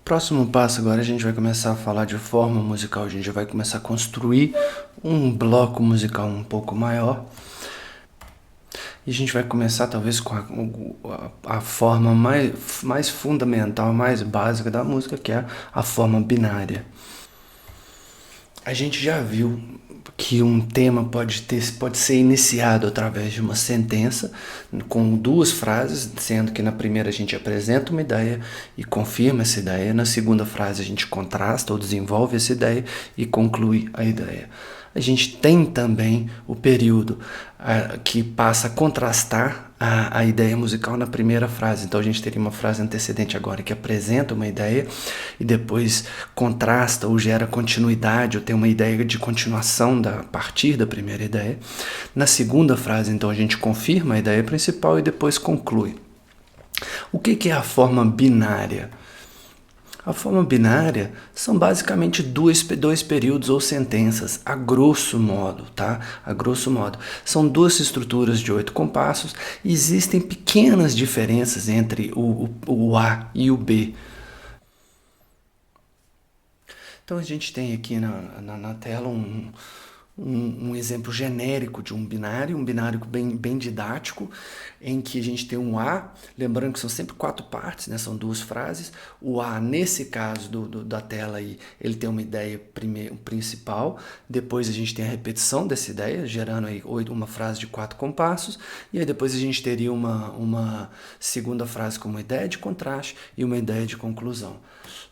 Próximo passo agora a gente vai começar a falar de forma musical, a gente vai começar a construir um bloco musical um pouco maior e a gente vai começar talvez com a forma mais fundamental, mais básica da música, que é a forma binária. A gente já viu que um tema pode ser iniciado através de uma sentença com duas frases, sendo que na primeira a gente apresenta uma ideia e confirma essa ideia, na segunda frase a gente contrasta ou desenvolve essa ideia e conclui a ideia. A gente tem também o período que passa a contrastar a ideia musical na primeira frase. Então a gente teria uma frase antecedente agora que apresenta uma ideia e depois contrasta ou gera continuidade ou tem uma ideia de continuação a partir da primeira ideia. Na segunda frase, então, a gente confirma a ideia principal e depois conclui. O que é a forma binária? A forma binária são basicamente dois períodos ou sentenças, a grosso modo, tá? A grosso modo. São duas estruturas de 8 compassos e existem pequenas diferenças entre o A e o B. Então a gente tem aqui na tela um exemplo genérico de um binário bem didático, em que a gente tem um A, lembrando que são sempre 4 partes, né? São 2 frases. O A, nesse caso da tela aí, ele tem uma ideia principal, depois a gente tem a repetição dessa ideia, gerando aí uma frase de 4 compassos, e aí depois a gente teria uma segunda frase com uma ideia de contraste e uma ideia de conclusão.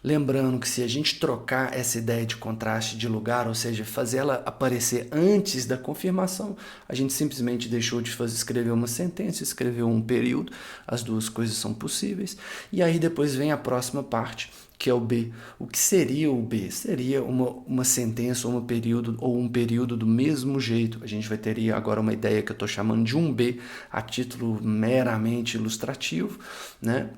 Lembrando que se a gente trocar essa ideia de contraste de lugar, ou seja, fazer ela aparecer antes da confirmação, a gente simplesmente deixou de escrever uma sentença, escreveu um período, as duas coisas são possíveis, e aí depois vem a próxima parte, que é o B. O que seria o B? Seria uma sentença ou um período do mesmo jeito. A gente vai ter agora uma ideia que eu estou chamando de um B, a título meramente ilustrativo, né?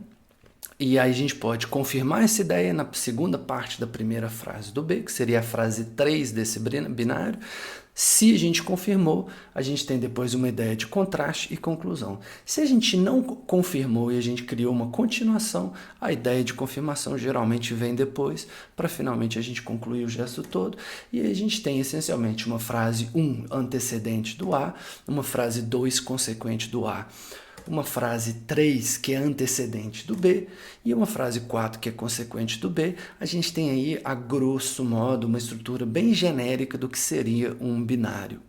E aí a gente pode confirmar essa ideia na segunda parte da primeira frase do B, que seria a frase 3 desse binário. Se a gente confirmou, a gente tem depois uma ideia de contraste e conclusão. Se a gente não confirmou e a gente criou uma continuação, a ideia de confirmação geralmente vem depois, para finalmente a gente concluir o gesto todo. E aí a gente tem essencialmente uma frase 1 antecedente do A, uma frase 2 consequente do A, uma frase 3 que é antecedente do B e uma frase 4 que é consequente do B. A gente tem aí, a grosso modo, uma estrutura bem genérica do que seria um binário.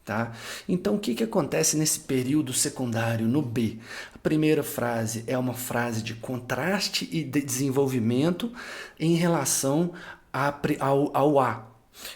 Tá? Então, o que acontece nesse período secundário, no B? A primeira frase é uma frase de contraste e de desenvolvimento em relação ao A.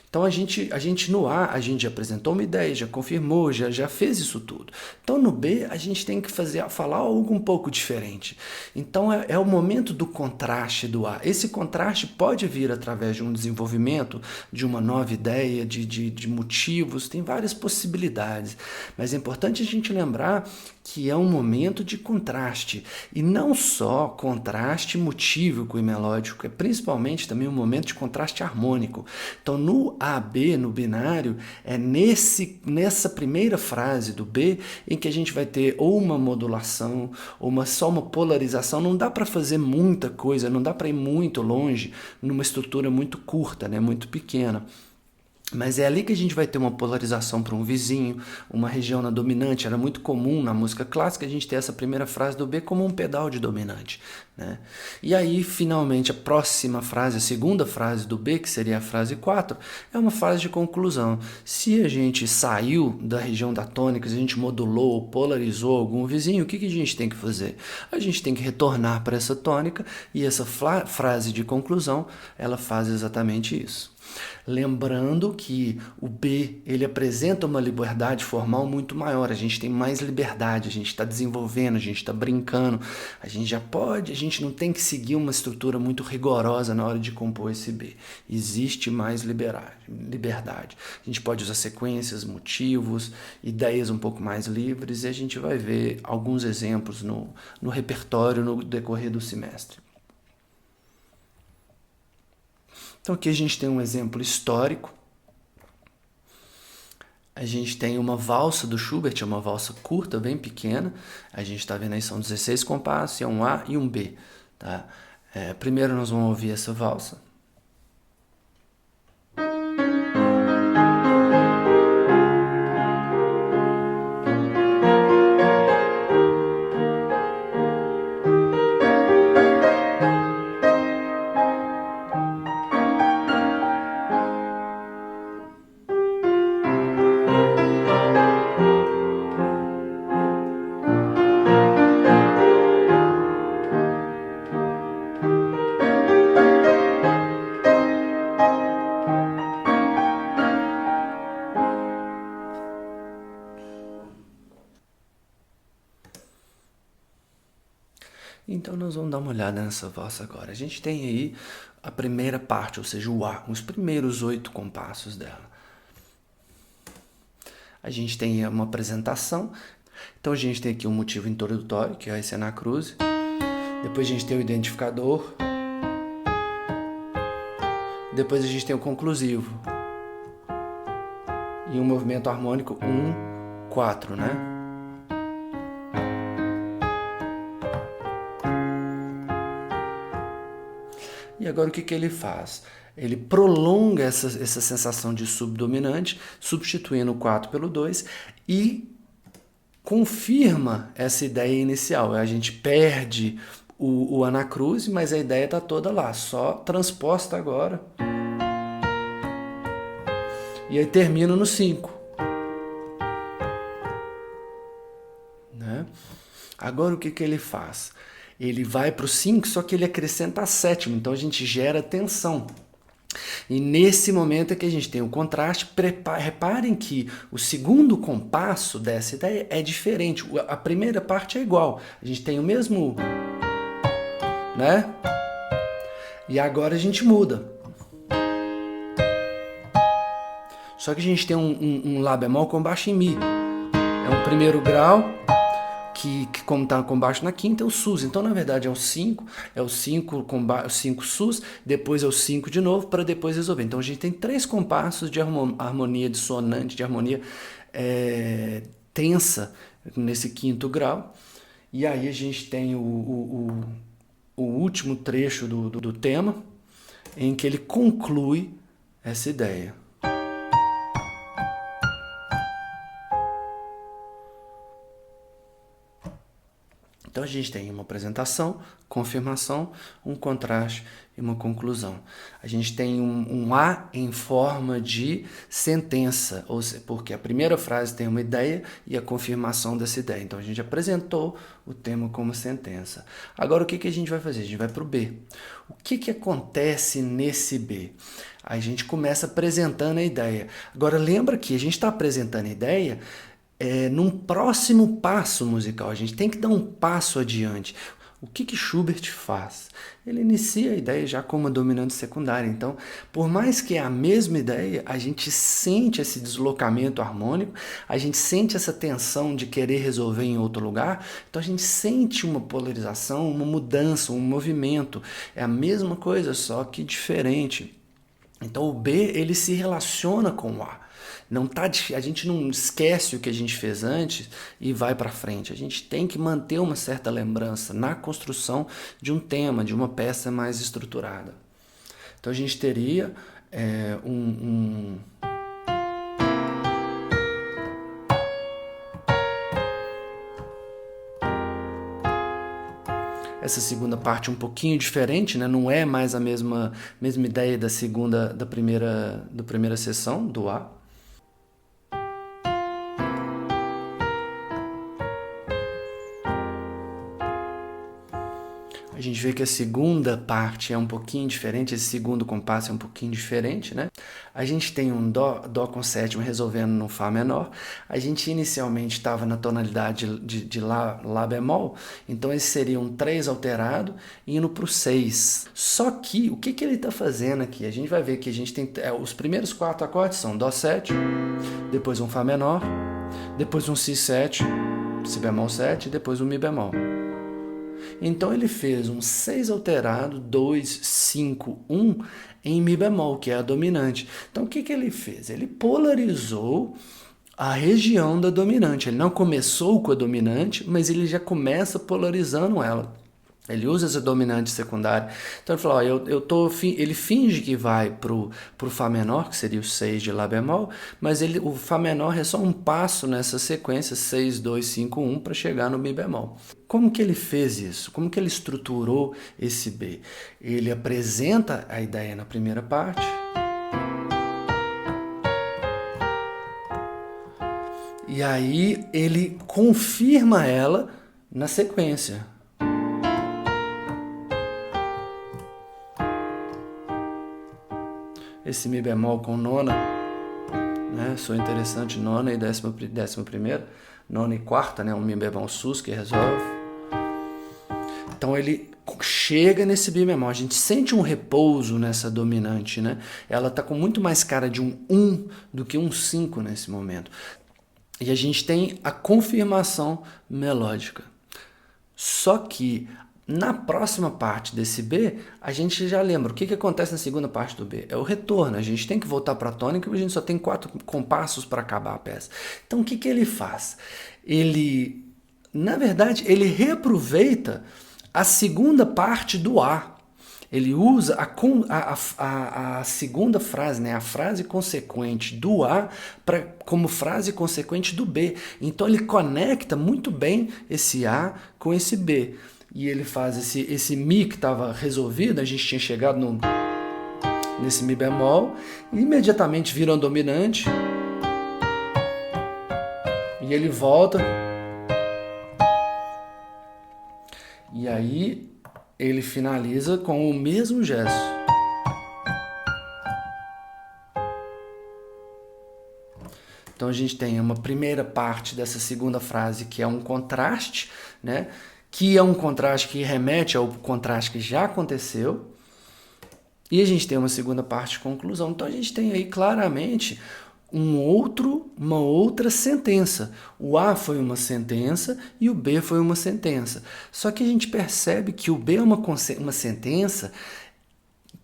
Então a gente no A, a gente já apresentou uma ideia, já confirmou, já fez isso tudo. Então no B a gente tem que falar algo um pouco diferente. Então é o momento do contraste do A. Esse contraste pode vir através de um desenvolvimento, de uma nova ideia, de motivos, tem várias possibilidades. Mas é importante a gente lembrar que é um momento de contraste. E não só contraste motívico e melódico, é principalmente também um momento de contraste harmônico. Então no AB, no binário, é nessa primeira frase do B em que a gente vai ter ou uma modulação ou só uma polarização. Não dá para fazer muita coisa, não dá para ir muito longe numa estrutura muito curta, né, muito pequena. Mas é ali que a gente vai ter uma polarização para um vizinho, uma região na dominante. Era muito comum na música clássica a gente ter essa primeira frase do B como um pedal de dominante, né? E aí, finalmente, a próxima frase, a segunda frase do B, que seria a frase 4, é uma frase de conclusão. Se a gente saiu da região da tônica, se a gente modulou, polarizou algum vizinho, o que a gente tem que fazer? A gente tem que retornar para essa tônica e essa frase de conclusão, ela faz exatamente isso. Lembrando que o B, ele apresenta uma liberdade formal muito maior, a gente tem mais liberdade, a gente está desenvolvendo, a gente está brincando, a gente não tem que seguir uma estrutura muito rigorosa na hora de compor esse B. Existe mais liberdade. A gente pode usar sequências, motivos, ideias um pouco mais livres e a gente vai ver alguns exemplos no repertório no decorrer do semestre. Então aqui a gente tem um exemplo histórico. A gente tem uma valsa do Schubert, é uma valsa curta, bem pequena. A gente está vendo aí, são 16 compassos, é um A e um B. Tá? Primeiro nós vamos ouvir essa valsa. Então nós vamos dar uma olhada nessa valsa agora. A gente tem aí a primeira parte, ou seja, o A, os primeiros 8 compassos dela. A gente tem uma apresentação. Então a gente tem aqui um motivo introdutório, que é esse Anacruze. Depois a gente tem o identificador. Depois a gente tem o conclusivo. E um movimento harmônico 1, 4, né? E agora o que ele faz? Ele prolonga essa sensação de subdominante, substituindo o 4 pelo 2 e confirma essa ideia inicial. A gente perde o Anacruze, mas a ideia está toda lá, só transposta agora. E aí termina no 5. Né? Agora o que ele faz? Ele vai para o 5, só que ele acrescenta a sétima, então a gente gera tensão. E nesse momento é que a gente tem o contraste. Reparem que o segundo compasso dessa ideia é diferente. A primeira parte é igual, a gente tem o mesmo, né? E agora a gente muda. Só que a gente tem um Lá bemol com baixo em Mi. É um primeiro grau, que como está com baixo na quinta, é o sus. Então, na verdade, é o 5 com 5 sus, depois é o 5 de novo, para depois resolver. Então, a gente tem 3 compassos de harmonia dissonante, de harmonia tensa, nesse quinto grau. E aí a gente tem o último trecho do tema, em que ele conclui essa ideia. Então a gente tem uma apresentação, confirmação, um contraste e uma conclusão. A gente tem um A em forma de sentença, ou seja, porque a primeira frase tem uma ideia e a confirmação dessa ideia. Então a gente apresentou o tema como sentença. Agora o que a gente vai fazer? A gente vai para o B. O que acontece nesse B? A gente começa apresentando a ideia. Agora lembra que a gente está apresentando a ideia num próximo passo musical. A gente tem que dar um passo adiante. O que Schubert faz? Ele inicia a ideia já como uma dominante secundária. Então, por mais que é a mesma ideia, a gente sente esse deslocamento harmônico, a gente sente essa tensão de querer resolver em outro lugar, então a gente sente uma polarização, uma mudança, um movimento. É a mesma coisa, só que diferente. Então o B, ele se relaciona com o A. A gente não esquece o que a gente fez antes e vai para frente. A gente tem que manter uma certa lembrança na construção de um tema, de uma peça mais estruturada. Então a gente teria essa segunda parte um pouquinho diferente, né? Não é mais a mesma ideia da primeira sessão do A. A gente vê que a segunda parte é um pouquinho diferente, esse segundo compasso é um pouquinho diferente, né? A gente tem um Dó com sétima resolvendo no Fá menor. A gente inicialmente estava na tonalidade de Lá bemol, então esse seria um 3 alterado, indo para o 6. Só que, o que ele está fazendo aqui? A gente vai ver que a gente tem os primeiros 4 acordes são Dó7, depois um Fá menor, depois um Si7, Si bemol 7, depois um Mi bemol. Então ele fez um 6 alterado, 2, 5, 1 em Mi bemol, que é a dominante. Então o que ele fez? Ele polarizou a região da dominante. Ele não começou com a dominante, mas ele já começa polarizando ela. Ele usa essa dominante secundária. Então ele falou, ó, ele finge que vai pro Fá menor, que seria o 6 de Lá bemol, mas o Fá menor é só um passo nessa sequência 6, 2, 5, 1 para chegar no Mi bemol. Como que ele fez isso? Como que ele estruturou esse B? Ele apresenta a ideia na primeira parte, e aí ele confirma ela na sequência. Esse Mi bemol com nona, né? Sou interessante, nona e décima primeira, nona e quarta, né? Um Mi bemol sus que resolve. Então ele chega nesse Mi bemol, a gente sente um repouso nessa dominante, né? Ela tá com muito mais cara de um 1 do que um 5 nesse momento. E a gente tem a confirmação melódica. Só que na próxima parte desse B, a gente já lembra o que acontece na segunda parte do B. É o retorno, a gente tem que voltar para a tônica e a gente só tem 4 compassos para acabar a peça. Então o que ele faz? Ele, na verdade, ele reaproveita a segunda parte do A. Ele usa a segunda frase, né? A frase consequente do A como frase consequente do B. Então ele conecta muito bem esse A com esse B. E ele faz esse Mi que estava resolvido, a gente tinha chegado nesse Mi bemol, e imediatamente vira um dominante. E ele volta. E aí ele finaliza com o mesmo gesto. Então a gente tem uma primeira parte dessa segunda frase que é um contraste, né? Que é um contraste que remete ao contraste que já aconteceu. E a gente tem uma segunda parte de conclusão. Então a gente tem aí claramente uma outra sentença. O A foi uma sentença e o B foi uma sentença. Só que a gente percebe que o B é uma sentença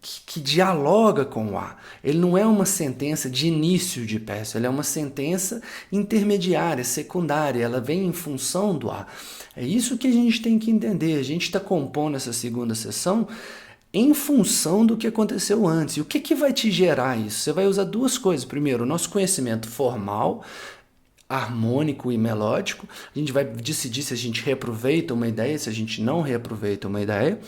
que dialoga com o A. Ele não é uma sentença de início de peça, ele é uma sentença intermediária, secundária, ela vem em função do A. É isso que a gente tem que entender. A gente está compondo essa segunda sessão em função do que aconteceu antes. E o que vai te gerar isso? Você vai usar duas coisas. Primeiro, o nosso conhecimento formal, harmônico e melódico. A gente vai decidir se a gente reaproveita uma ideia, se a gente não reaproveita uma ideia.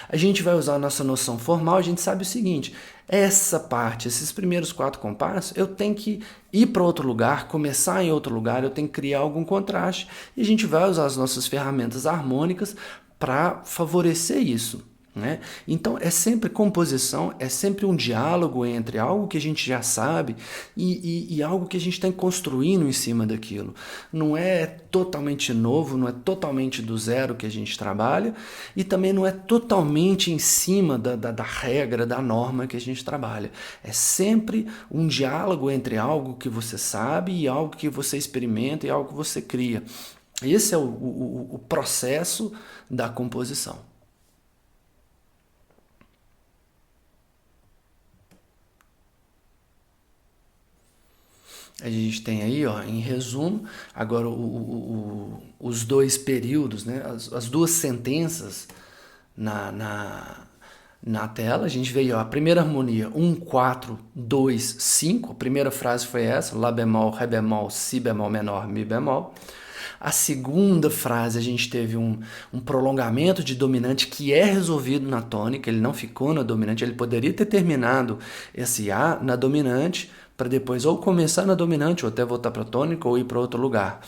A gente vai usar a nossa noção formal. A gente sabe o seguinte: essa parte, esses primeiros 4 compassos, eu tenho que ir para outro lugar, começar em outro lugar, eu tenho que criar algum contraste. E a gente vai usar as nossas ferramentas harmônicas para favorecer isso. Né? Então é sempre composição, é sempre um diálogo entre algo que a gente já sabe e algo que a gente está construindo em cima daquilo. Não é totalmente novo, não é totalmente do zero que a gente trabalha e também não é totalmente em cima da regra, da norma que a gente trabalha. É sempre um diálogo entre algo que você sabe e algo que você experimenta e algo que você cria. Esse é o processo da composição. A gente tem aí, ó, em resumo, agora os dois períodos, né, as duas sentenças na tela. A gente veio, ó, a primeira harmonia, 1, 4, 2, 5. A primeira frase foi essa, Lá bemol, Ré bemol, Si bemol menor, Mi bemol. A segunda frase a gente teve um prolongamento de dominante que é resolvido na tônica, ele não ficou na dominante, ele poderia ter terminado esse A na dominante, para depois ou começar na dominante, ou até voltar para a tônica, ou ir para outro lugar.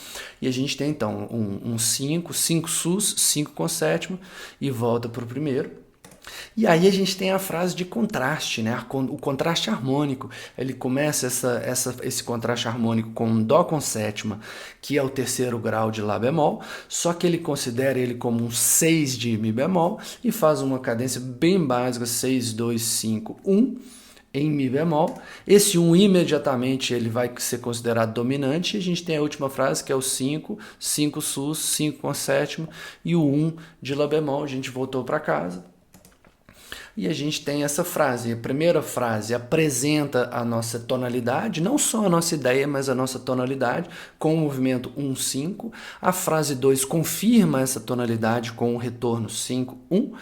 E a gente tem então um 5, 5 sus, 5 com sétima, e volta para o primeiro. E aí a gente tem a frase de contraste, né? O contraste harmônico. Ele começa esse contraste harmônico com um Dó com sétima, que é o terceiro grau de Lá bemol, só que ele considera ele como um 6 de Mi bemol, e faz uma cadência bem básica, 6, 2, 5, 1, em Mi bemol. Esse 1 imediatamente ele vai ser considerado dominante, e a gente tem a última frase que é o 5, 5 sus, 5 com sétima, e o 1 de Lá bemol. A gente voltou para casa. E a gente tem essa frase. A primeira frase apresenta a nossa tonalidade, não só a nossa ideia, mas a nossa tonalidade, com o movimento 1-5. A frase 2 confirma essa tonalidade com o retorno 5-1.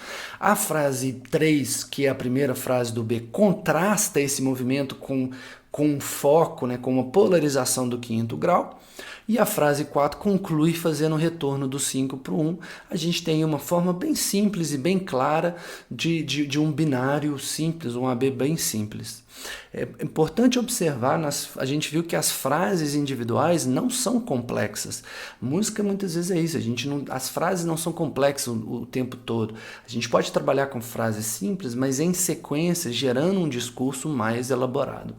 A frase 3, que é a primeira frase do B, contrasta esse movimento com um foco, né, com uma polarização do quinto grau. E a frase 4 conclui fazendo o retorno do 5 para o 1. A gente tem uma forma bem simples e bem clara de um binário simples, um AB bem simples. É importante observar, a gente viu que as frases individuais não são complexas. Música muitas vezes é isso, as frases não são complexas o tempo todo. A gente pode trabalhar com frases simples, mas em sequência, gerando um discurso mais elaborado.